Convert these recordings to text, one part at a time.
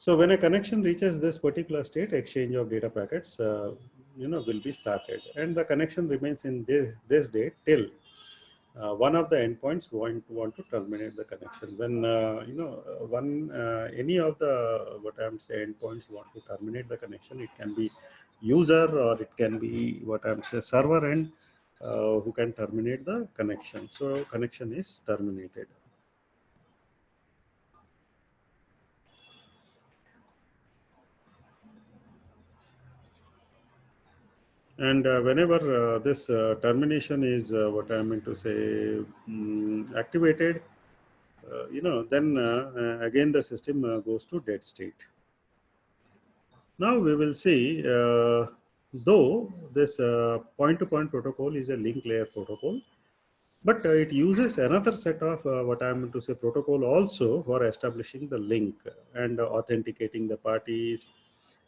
So when a connection reaches this particular state, exchange of data packets, will be started, and the connection remains in this state till one of the endpoints want to terminate the connection. Then one any of the what I'm saying endpoints want to terminate the connection. It can be user or it can be what I'm saying server end who can terminate the connection. So connection is terminated. And whenever this termination is what I mean to say activated, then again the system goes to dead state. Now we will see, though this point-to-point protocol is a link layer protocol, but it uses another set of what I am to say protocol also for establishing the link and authenticating the parties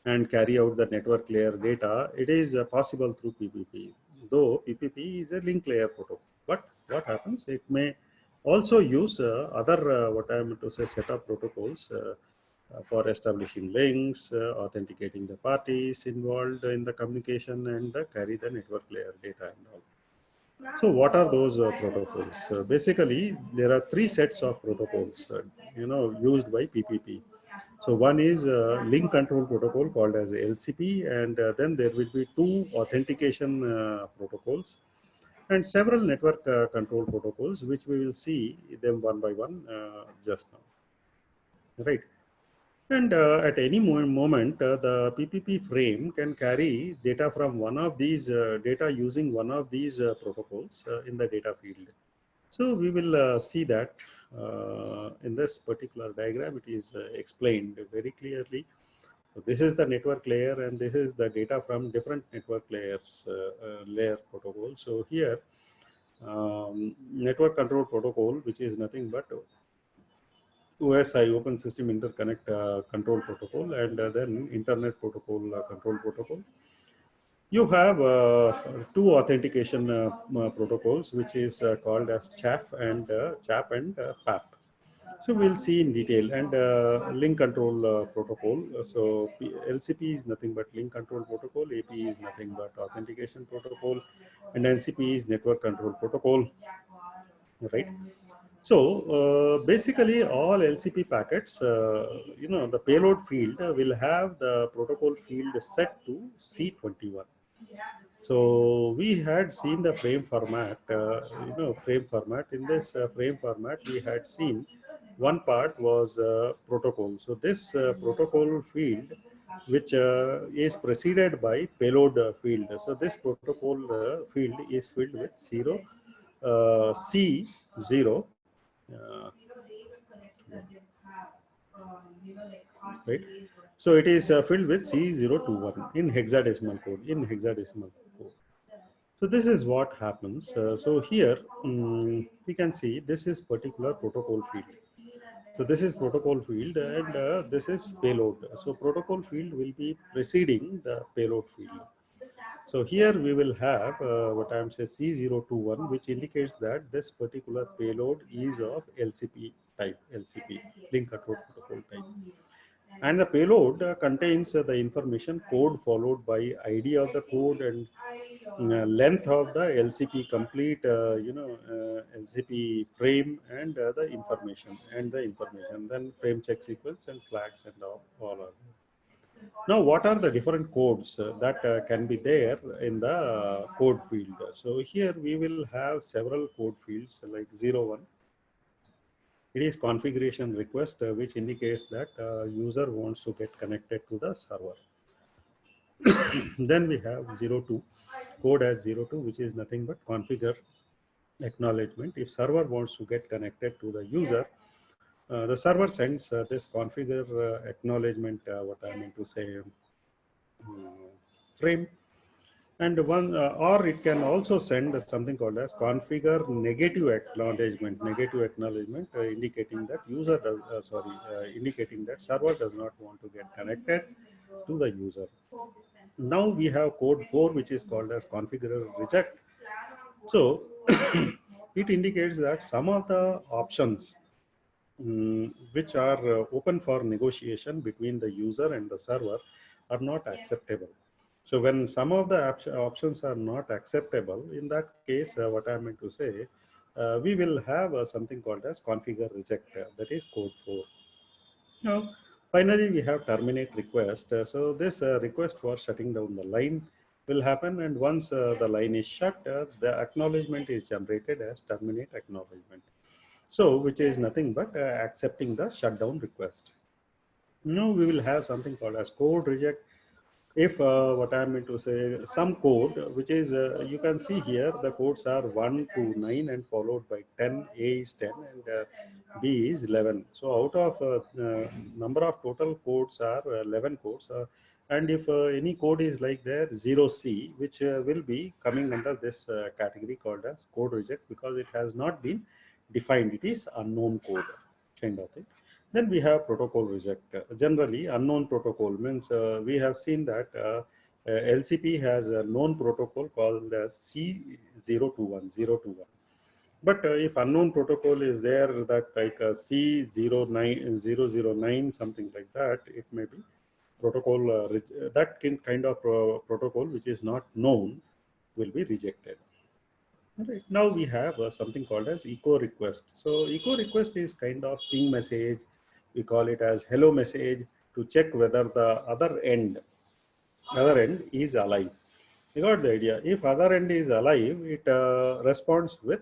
and carry out the network layer data. It is possible through PPP, though PPP is a link layer protocol. But what happens? It may also use other what I am to say set of protocols for establishing links, authenticating the parties involved in the communication, and carry the network layer data and all. So what are those protocols? Basically, there are three sets of protocols, used by PPP. So one is link control protocol called as LCP, and then there will be two authentication protocols and several network control protocols, which we will see them one by one just now. Right. And at any moment, the PPP frame can carry data from one of these data using one of these protocols in the data field. So we will see that in this particular diagram, it is explained very clearly. So this is the network layer, and this is the data from different network layers, layer protocol. So here, network control protocol, which is nothing but OSI, Open System Interconnect Control Protocol, and then Internet Protocol Control Protocol. You have two authentication protocols, which is called as CHAP and PAP. So we'll see in detail, and link control protocol. So LCP is nothing but link control protocol, AP is nothing but authentication protocol, and NCP is network control protocol, right? So basically all LCP packets, the payload field will have the protocol field set to C21. So we had seen the frame format, frame format. In this frame format, we had seen one part was protocol. So this protocol field, which is preceded by payload field. So this protocol field is filled with C0, right? So it is filled with C021 in hexadecimal code. So this is what happens. So here we can see this is particular protocol field. So this is protocol field, and this is payload. So protocol field will be preceding the payload field. So here we will have what I am saying C021, which indicates that this particular payload is of LCP type, LCP, link control protocol type. And the payload contains the information code followed by ID of the code and length of the LCP complete, LCP frame and the information then frame check sequence and flags and all of them. Now, what are the different codes that can be there in the code field? So here we will have several code fields like 01. It is configuration request, which indicates that user wants to get connected to the server. Then we have 02, code as 02, which is nothing but configure acknowledgement. If server wants to get connected to the user, the server sends this configure acknowledgement, what I mean to say, frame, and one or it can also send something called as configure negative acknowledgement, indicating that user does, indicating that server does not want to get connected to the user. Now we have code 4, which is called as configure reject. So it indicates that some of the options which are open for negotiation between the user and the server are not acceptable. So when some of the options are not acceptable, in that case, what I meant to say, we will have something called as configure reject, that is code 4. Now, finally, we have terminate request. So this request for shutting down the line will happen, and once the line is shut, the acknowledgement is generated as terminate acknowledgement. So, which is nothing but accepting the shutdown request. Now we will have something called as code reject. If what I mean to say, some code which is you can see here, the codes are 1 to 9 and followed by 10. A is 10 and B is 11. So out of number of total codes are 11 codes, and if any code is like there 0C, which will be coming under this category called as code reject, because it has not been defined, it is unknown code kind of thing. Then we have protocol reject. Generally, unknown protocol means we have seen that LCP has a known protocol called as C021. But if unknown protocol is there, that like C09009, something like that, it may be protocol, that kind of protocol which is not known will be rejected. Right. Now we have something called as echo request. So echo request is kind of ping message. We call it as hello message to check whether the other end is alive. You got the idea. If other end is alive, it responds with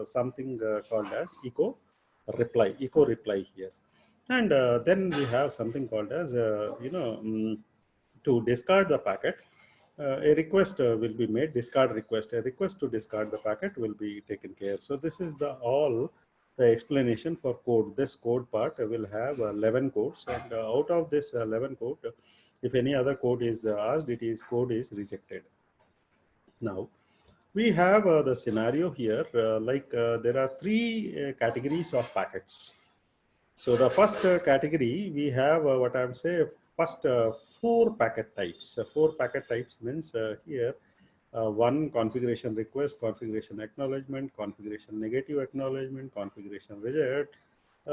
something called as echo reply here. And then we have something called as, to discard the packet, a request will be made, discard request. A request to discard the packet will be taken care. So this is the explanation for code. This code part will have 11 codes, and out of this 11 code, if any other code is asked, code is rejected. Now, we have the scenario here, there are three categories of packets. So the first category, we have what I'm saying, first four packet types. Four packet types means here one configuration request, configuration acknowledgement, configuration negative acknowledgement, configuration reject.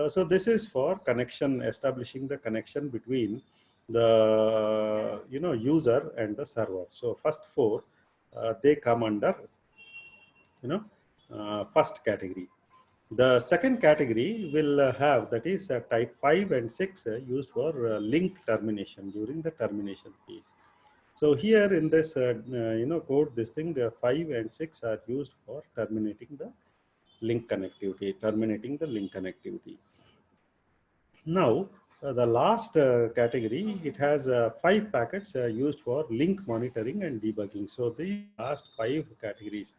So this is for connection, establishing the connection between the user and the server. So first four, they come under first category. The second category will have, that is type 5 and 6 used for link termination during the termination phase. So here in this code, this thing 5 and 6 are used for terminating the link connectivity, Now the last category, it has 5 packets used for link monitoring and debugging. So the last 5 categories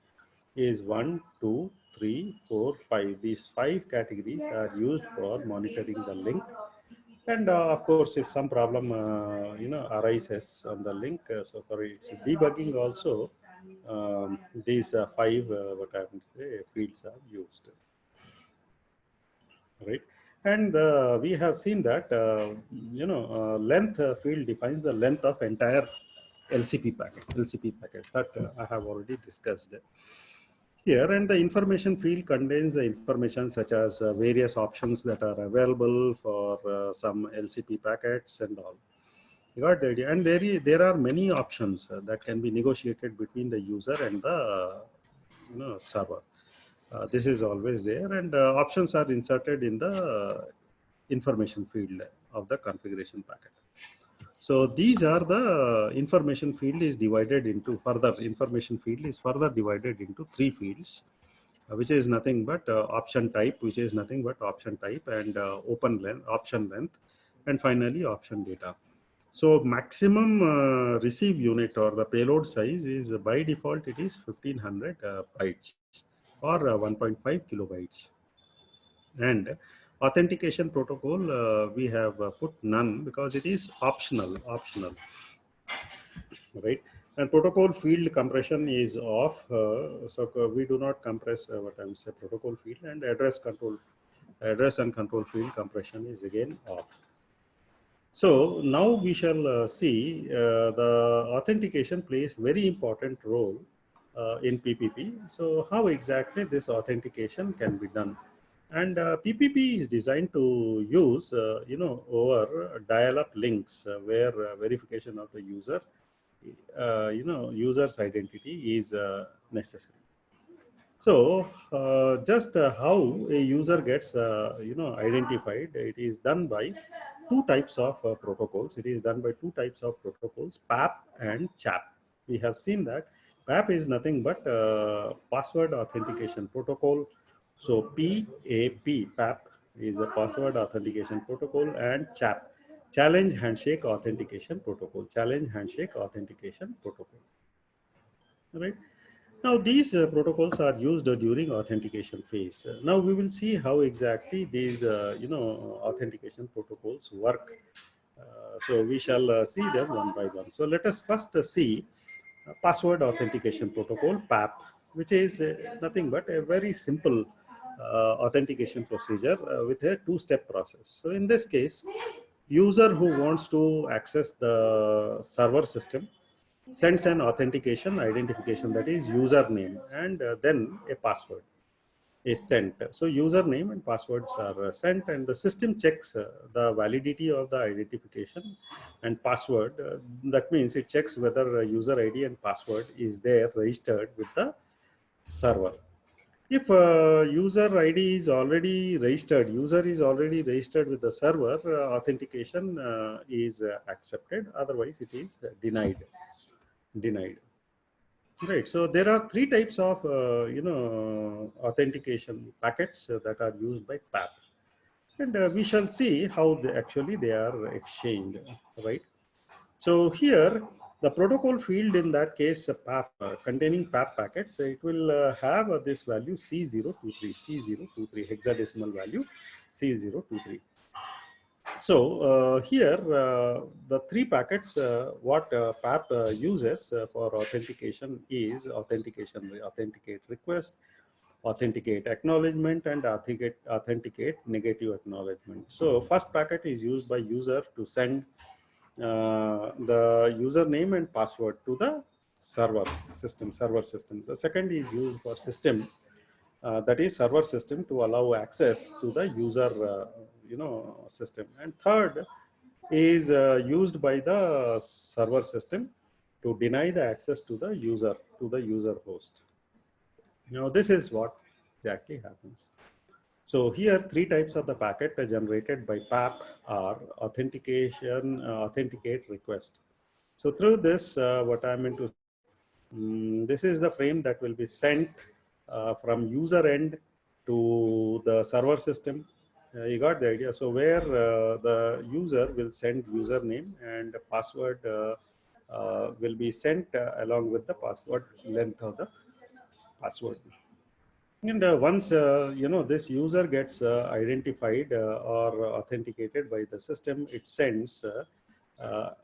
is 1, 2, 3, 4, 5. These 5 categories are used for monitoring the link. And of course, if some problem arises on the link, so for its debugging also, these 5 what I would say fields are used, right? And we have seen that length field defines the length of entire LCP packet that I have already discussed here. And the information field contains the information such as various options that are available for some LCP packets and all. You got the idea. And there are many options that can be negotiated between the user and the server. This is always there, and options are inserted in the information field of the configuration packet. So these are the information field is divided into further information field is further divided into 3 fields, which is nothing but option type, and open length, option length, and finally option data. So maximum receive unit or the payload size is by default it is 1500 bytes or 1.5 kilobytes. And authentication protocol we have put none because it is optional, right? And protocol field compression is off, so we do not compress what I'm saying protocol field, and address and control field compression is again off. So now we shall see the authentication plays very important role in PPP. So how exactly this authentication can be done? And PPP is designed to use, over dial-up links where verification of the user, user's identity is necessary. So just how a user gets, identified, it is done by two types of protocols. It is done by two types of protocols, PAP and CHAP. We have seen that PAP is nothing but password authentication protocol. So PAP is a password authentication protocol, and CHAP, challenge handshake authentication protocol. Challenge handshake authentication protocol. Right. Now, these protocols are used during authentication phase. Now, we will see how exactly these, authentication protocols work. So, we shall see them one by one. So, let us first see password authentication protocol, PAP, which is nothing but a very simple authentication procedure with a two-step process. So, in this case, user who wants to access the server system sends an authentication identification, that is username, and then a password is sent. So username and passwords are sent, and the system checks the validity of the identification and password. That means it checks whether user ID and password is there registered with the server. If user ID is already registered, user is already registered with the server, authentication is accepted. Otherwise, it is denied. Right. So there are three types of authentication packets that are used by PAP, and we shall see how they are exchanged. Right. So here the protocol field, in that case PAP containing PAP packets, it will have this value C023 hexadecimal value C023. So here the three packets what PAP uses for authentication is authenticate request, authenticate acknowledgement, and authenticate negative acknowledgement. So first packet is used by user to send the username and password to the server system. The second is used for system, that is server system, to allow access to the user system. And third is used by the server system to deny the access to the user host. Now this is what exactly happens. So here three types of the packet generated by PAP are authentication, authenticate request. So through this, what I'm into, this is the frame that will be sent from user end to the server system. You got the idea. So where the user will send username, and password will be sent along with the password length of the password. And once this user gets identified or authenticated by the system, it sends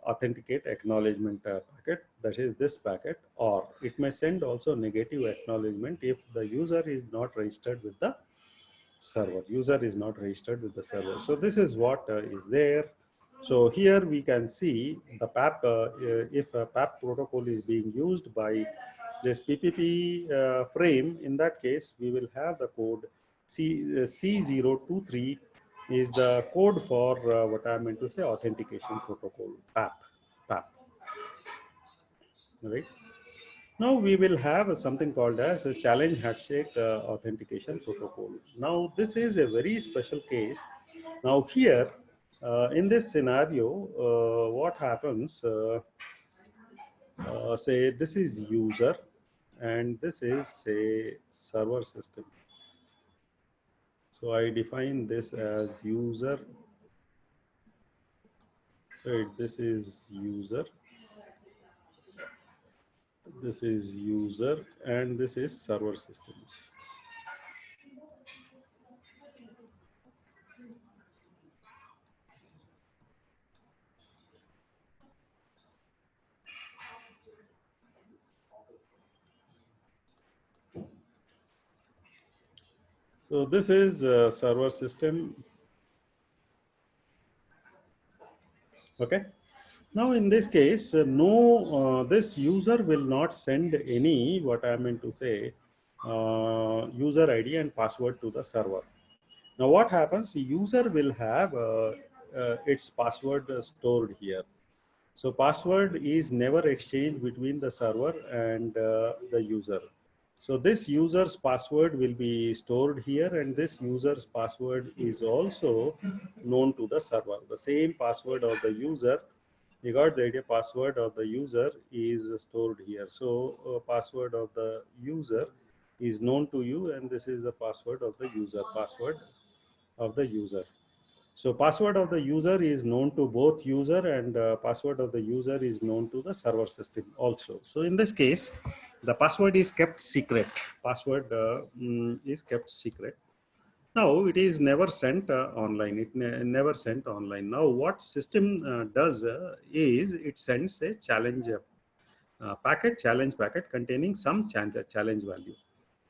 authenticate acknowledgement packet, that is this packet, or it may send also negative acknowledgement if the user is not registered with the server. User is not registered with the server. So this is what is there. So here we can see the PAP, if a PAP protocol is being used by this PPP frame, in that case, we will have the code C023 is the code for what I meant to say, authentication protocol, PAP, right? Now we will have something called as a challenge handshake authentication protocol. Now this is a very special case. Now here, in this scenario, what happens, say this is user and this is say server system. So I define this as user, right? This is user, and this is server systems. So this is server system. Okay. Now in this case, this user will not send any, what I meant to say, user ID and password to the server. Now what happens? The user will have its password stored here. So password is never exchanged between the server and the user. So this user's password will be stored here, and this user's password is also known to the server. The same password of the user, you got the idea, password of the user is stored here. So password of the user is known to you, and this is the password of the user, password of the user. So password of the user is known to both user, and password of the user is known to the server system also. So in this case, the password is kept secret. Password is kept secret. Now it is never sent online. It never sent online. Now what system does is it sends a challenge packet, challenge packet containing some challenge value.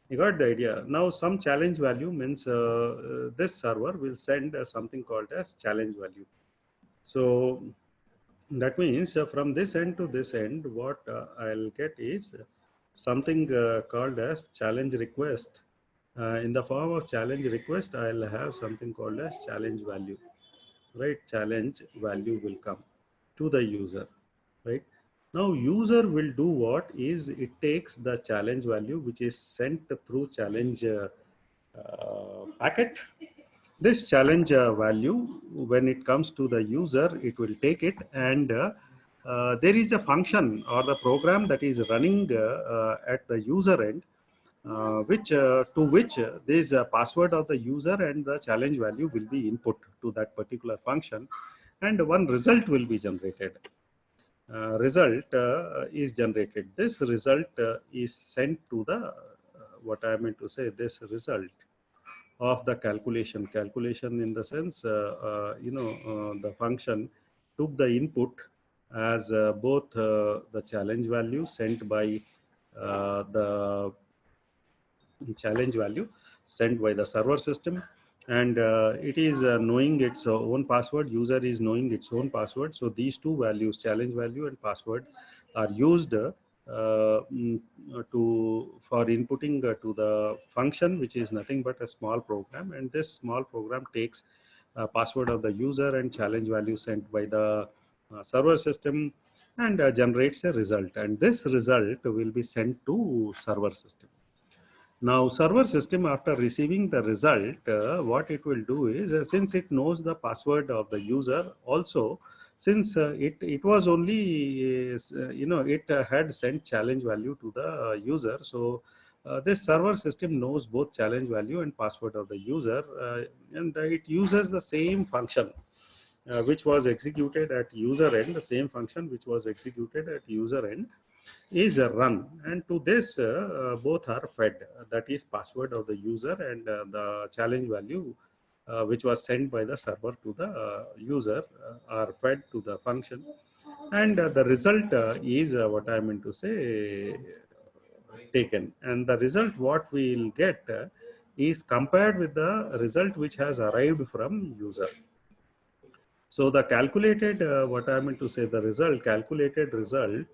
You got the idea. Now some challenge value means this server will send something called as challenge value. So that means from this end to this end, what I'll get is something called as challenge request. In the form of challenge request, I'll have something called as challenge value, right? Challenge value will come to the user, right? Now user will do what is it takes the challenge value which is sent through challenge packet. This challenge value, when it comes to the user, it will take it, and there is a function or the program that is running at the user end, which to which this password of the user and the challenge value will be input to that particular function, and one result will be generated. Result is generated. This result is sent to the what I meant to say. This result of the calculation in the sense the function took the input as both the challenge value sent by the challenge value sent by the server system, and it is knowing its own password. User is knowing its own password. So these two values, challenge value and password, are used to for inputting to the function, which is nothing but a small program, and this small program takes password of the user and challenge value sent by the server system, and generates a result, and this result will be sent to server system. Now, server system, after receiving the result, what it will do is, since it knows the password of the user, also, since it was only, it had sent challenge value to the user. So, this server system knows both challenge value and password of the user, and it uses the same function which was executed at user end, the same function which was executed at user end is a run, and to this both are fed, that is password of the user and the challenge value which was sent by the server to the user are fed to the function, and the result is what I meant to say taken, and the result what we will get is compared with the result which has arrived from user. So the calculated, what I meant to say, the result, calculated result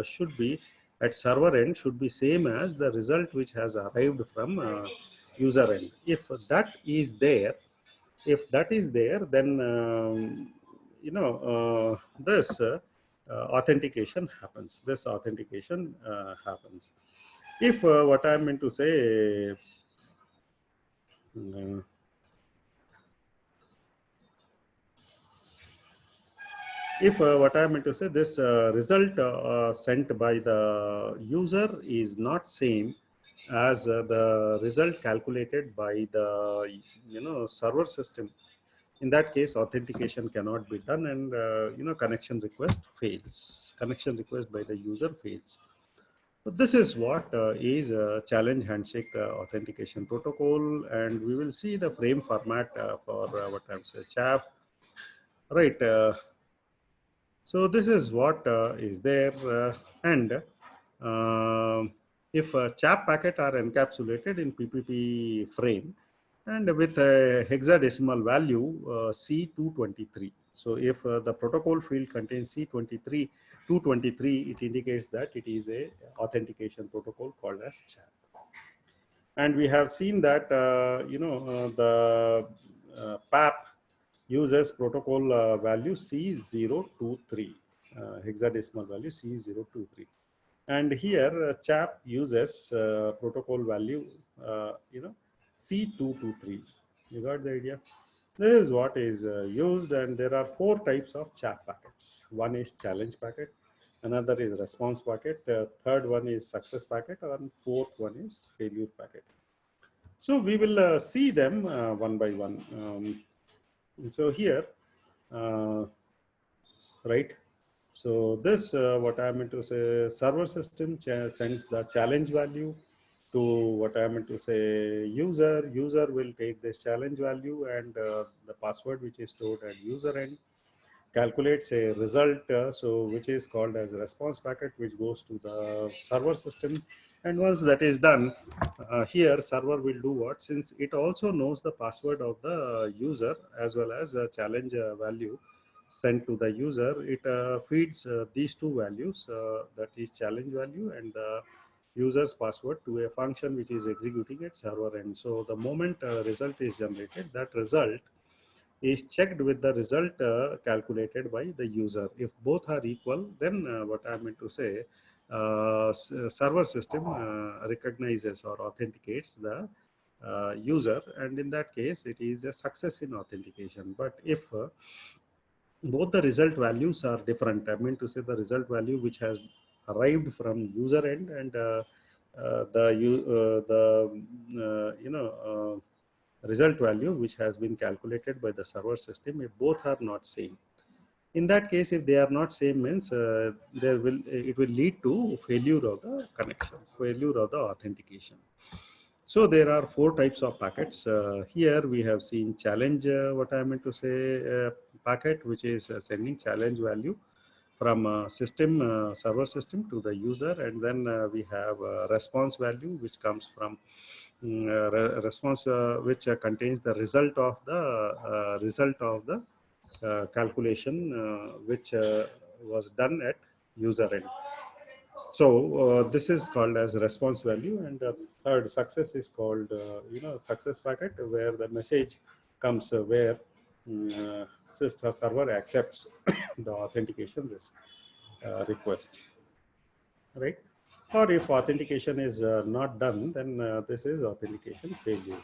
should be at server end should be same as the result which has arrived from user end. If that is there, then this authentication happens. This authentication happens. If what I meant to say. Uh, if what I meant to say, this result sent by the user is not same as the result calculated by the server system, in that case authentication cannot be done, and connection request fails. Connection request by the user fails. So this is what is a challenge handshake authentication protocol, and we will see the frame format for what I'm saying, chaff, right? So this is what is there, and if CHAP packet are encapsulated in PPP frame and with a hexadecimal value C223. So if the protocol field contains C23, 223, it indicates that it is a authentication protocol called as CHAP. And we have seen that, the PAP uses protocol value C023, hexadecimal value C023. And here CHAP uses protocol value, C223. You got the idea? This is what is used, and there are 4 types of CHAP packets. One is challenge packet, another is response packet, third one is success packet, and fourth one is failure packet. So we will see them one by one. So here, uh, right? So this, what I meant to say, server system sends the challenge value to what I meant to say user. User will take this challenge value and the password which is stored at user end calculates a result, so which is called as a response packet, which goes to the server system. And once that is done, here server will do what, since it also knows the password of the user as well as a challenge value sent to the user, it feeds these 2 values, that is challenge value and the user's password, to a function which is executing at server end. So the moment result is generated, that result is checked with the result calculated by the user. If both are equal, then what I meant to say, server system recognizes or authenticates the user, and in that case it is a success in authentication. But if both the result values are different, I mean to say the result value which has arrived from user end and result value which has been calculated by the server system, if both are not same, in that case, if they are not same, means it will lead to failure of the connection, failure of the authentication. So there are 4 types of packets. Here we have seen challenge, what I meant to say, packet, which is sending challenge value from server system to the user. And then we have response value, which comes from response, which contains the result of the calculation which was done at user end. So this is called as response value, and third success is called success packet, where the message comes where server accepts the authentication request, right? Or if authentication is not done, then this is authentication failure.